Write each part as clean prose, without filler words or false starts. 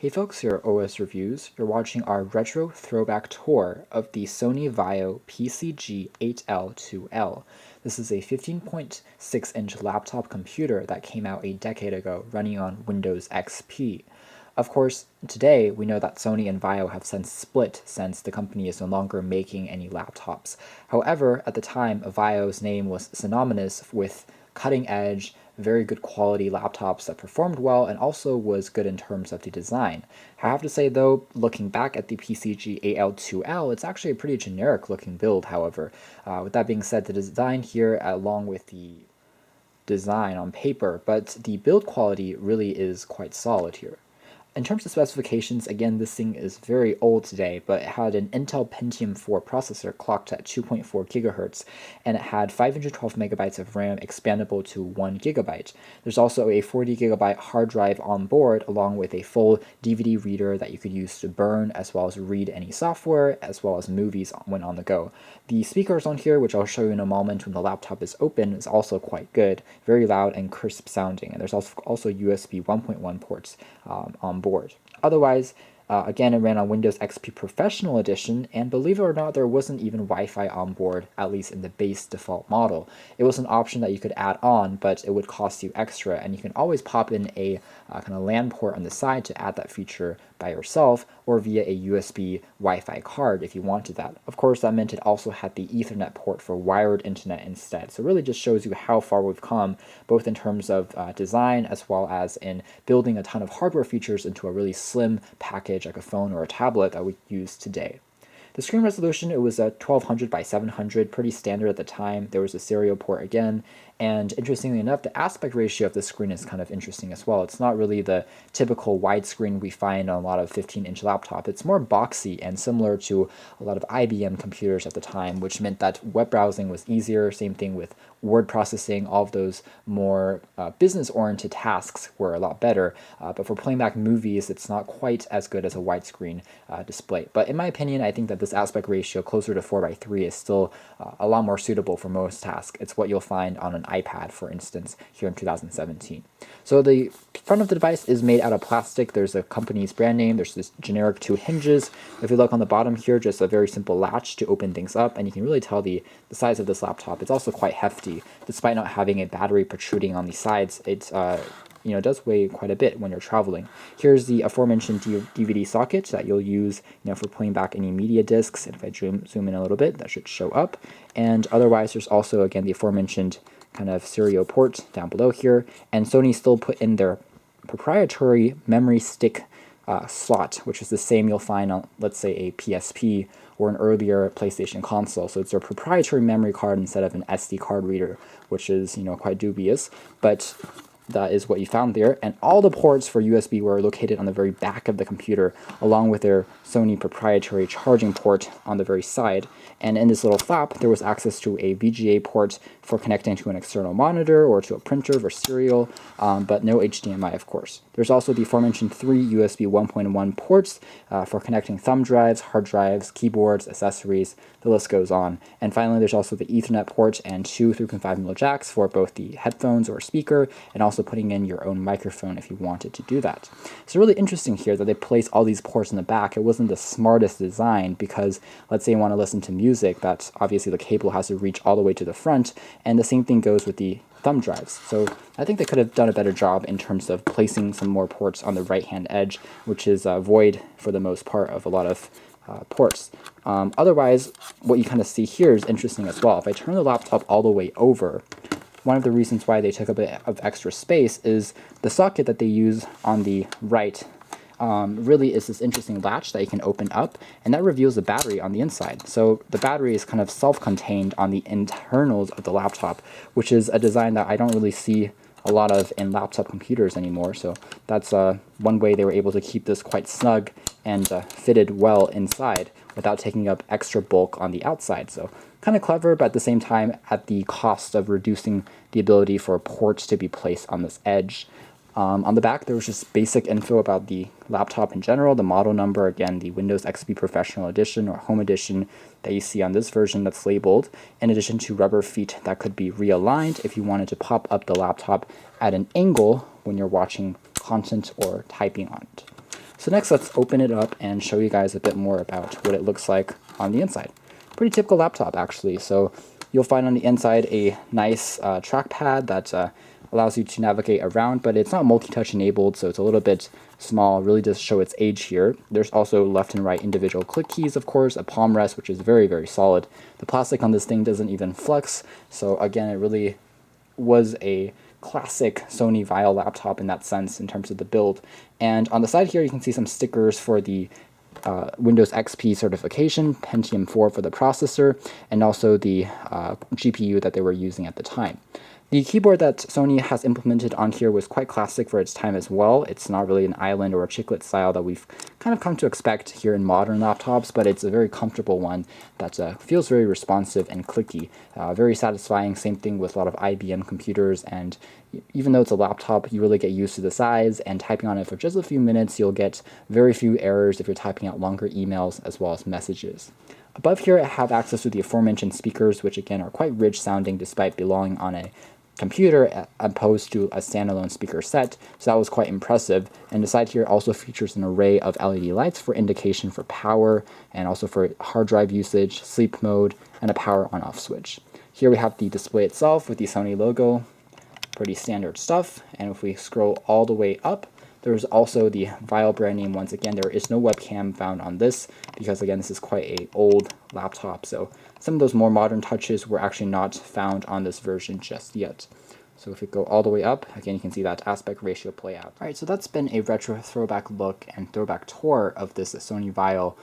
Hey folks, here at OS Reviews. You're watching our retro throwback tour of the Sony Vaio PCG-8L2L. This is a 15.6-inch laptop computer that came out a decade ago running on Windows XP. Of course, today we know that Sony and Vaio have since split since the company is no longer making any laptops. However, at the time, Vaio's name was synonymous with cutting-edge, very good quality laptops that performed well and also was good in terms of the design. I have to say though, looking back at the PCG-8L2L, it's actually a pretty generic looking build, however. With that being said, the design here, along with the design on paper, but the build quality really is quite solid here. In terms of specifications, again, this thing is very old today, but it had an Intel Pentium 4 processor clocked at 2.4 GHz, and it had 512 megabytes of RAM expandable to 1 GB. There's also a 40 GB hard drive on board, along with a full DVD reader that you could use to burn, as well as read any software, as well as movies when on the go. The speakers on here, which I'll show you in a moment when the laptop is open, is also quite good, very loud and crisp sounding, and there's also USB 1.1 ports on board. Otherwise, again, it ran on Windows XP Professional Edition, and believe it or not, there wasn't even Wi-Fi on board, at least in the base default model. It was an option that you could add on, but it would cost you extra, and you can always pop in a kind of LAN port on the side to add that feature by yourself, or via a USB Wi-Fi card if you wanted that. Of course, that meant it also had the Ethernet port for wired internet instead. So it really just shows you how far we've come, both in terms of design as well as in building a ton of hardware features into a really slim package like a phone or a tablet that we use today. The screen resolution, it was a 1200 by 700, pretty standard at the time. There was a serial port again, and interestingly enough, the aspect ratio of the screen is kind of interesting as well. It's not really the typical widescreen we find on a lot of 15-inch laptop. It's more boxy and similar to a lot of IBM computers at the time, which meant that web browsing was easier. Same thing with word processing. All of those more business-oriented tasks were a lot better. But for playing back movies, it's not quite as good as a widescreen display. But in my opinion, I think that this aspect ratio closer to 4:3 is still a lot more suitable for most tasks. It's what you'll find on an iPad, for instance, here in 2017. So the front of the device is made out of plastic. There's a company's brand name. There's this generic 2 hinges. If you look on the bottom here, just a very simple latch to open things up, and you can really tell the size of this laptop. It's also quite hefty. Despite not having a battery protruding on the sides, it does weigh quite a bit when you're traveling. Here's the aforementioned DVD socket that you'll use for playing back any media discs. And if I zoom in a little bit, that should show up. And otherwise, there's also, again, the aforementioned kind of serial port down below here. And Sony still put in their proprietary memory stick slot, which is the same you'll find on, let's say, a PSP or an earlier PlayStation console. So it's their proprietary memory card instead of an SD card reader, which is, quite dubious. But that is what you found there, and all the ports for USB were located on the very back of the computer, along with their Sony proprietary charging port on the very side. And in this little flap, there was access to a VGA port for connecting to an external monitor or to a printer for serial, but no HDMI, of course. There's also the aforementioned 3 USB 1.1 ports for connecting thumb drives, hard drives, keyboards, accessories, the list goes on. And finally, there's also the Ethernet port and 2 3.5mm jacks for both the headphones or speaker, and also putting in your own microphone if you wanted to do that. It's really interesting here that they place all these ports in the back. It wasn't the smartest design because, let's say you want to listen to music, that's obviously the cable has to reach all the way to the front, and the same thing goes with the thumb drives. So I think they could have done a better job in terms of placing some more ports on the right-hand edge, which is void for the most part of a lot of ports. Otherwise, what you kind of see here is interesting as well. If I turn the laptop all the way over, one of the reasons why they took a bit of extra space is the socket that they use on the right really is this interesting latch that you can open up, and that reveals the battery on the inside. So the battery is kind of self-contained on the internals of the laptop, which is a design that I don't really see a lot of in laptop computers anymore. So that's one way they were able to keep this quite snug and fitted well inside without taking up extra bulk on the outside. So kind of clever, but at the same time at the cost of reducing the ability for ports to be placed on this edge. On the back, there was just basic info about the laptop in general, the model number, again, the Windows XP Professional Edition or Home Edition that you see on this version that's labeled, in addition to rubber feet that could be realigned if you wanted to pop up the laptop at an angle when you're watching content or typing on it. So next, let's open it up and show you guys a bit more about what it looks like on the inside. Pretty typical laptop, actually. So you'll find on the inside a nice trackpad that allows you to navigate around, but it's not multi-touch enabled, so it's a little bit small. Really does show its age here. There's also left and right individual click keys, of course, a palm rest, which is very, very solid. The plastic on this thing doesn't even flex, so again, it really was a classic Sony Vaio laptop in that sense in terms of the build. And on the side here, you can see some stickers for the Windows XP certification, Pentium 4 for the processor, and also the GPU that they were using at the time. The keyboard that Sony has implemented on here was quite classic for its time as well. It's not really an island or a chiclet style that we've kind of come to expect here in modern laptops, but it's a very comfortable one that feels very responsive and clicky. Very satisfying, same thing with a lot of IBM computers, and even though it's a laptop, you really get used to the size, and typing on it for just a few minutes, you'll get very few errors if you're typing out longer emails as well as messages. Above here, I have access to the aforementioned speakers, which again are quite rich sounding despite belonging on a computer opposed to a standalone speaker set, so that was quite impressive. And the side here also features an array of LED lights for indication for power and also for hard drive usage, sleep mode, and a power on-off switch. Here we have the display itself with the Sony logo, pretty standard stuff. And if we scroll all the way up, there's also the Vaio brand name. Once again, there is no webcam found on this because, again, this is quite an old laptop. So some of those more modern touches were actually not found on this version just yet. So if we go all the way up, again, you can see that aspect ratio play out. All right, so that's been a retro throwback look and throwback tour of this Sony Vaio,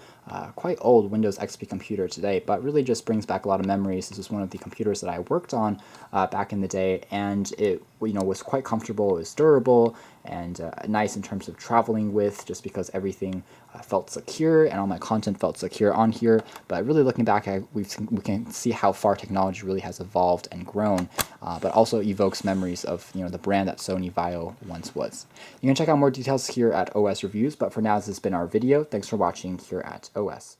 quite old Windows XP computer today, but really just brings back a lot of memories. This is one of the computers that I worked on back in the day, and it was quite comfortable, it was durable, and nice in terms of traveling with, just because everything felt secure and all my content felt secure on here. But really looking back, we can see how far technology really has evolved and grown, but also evokes memories of the brand that Sony Vaio once was. You can check out more details here at OS Reviews, but for now, this has been our video. Thanks for watching here at OS.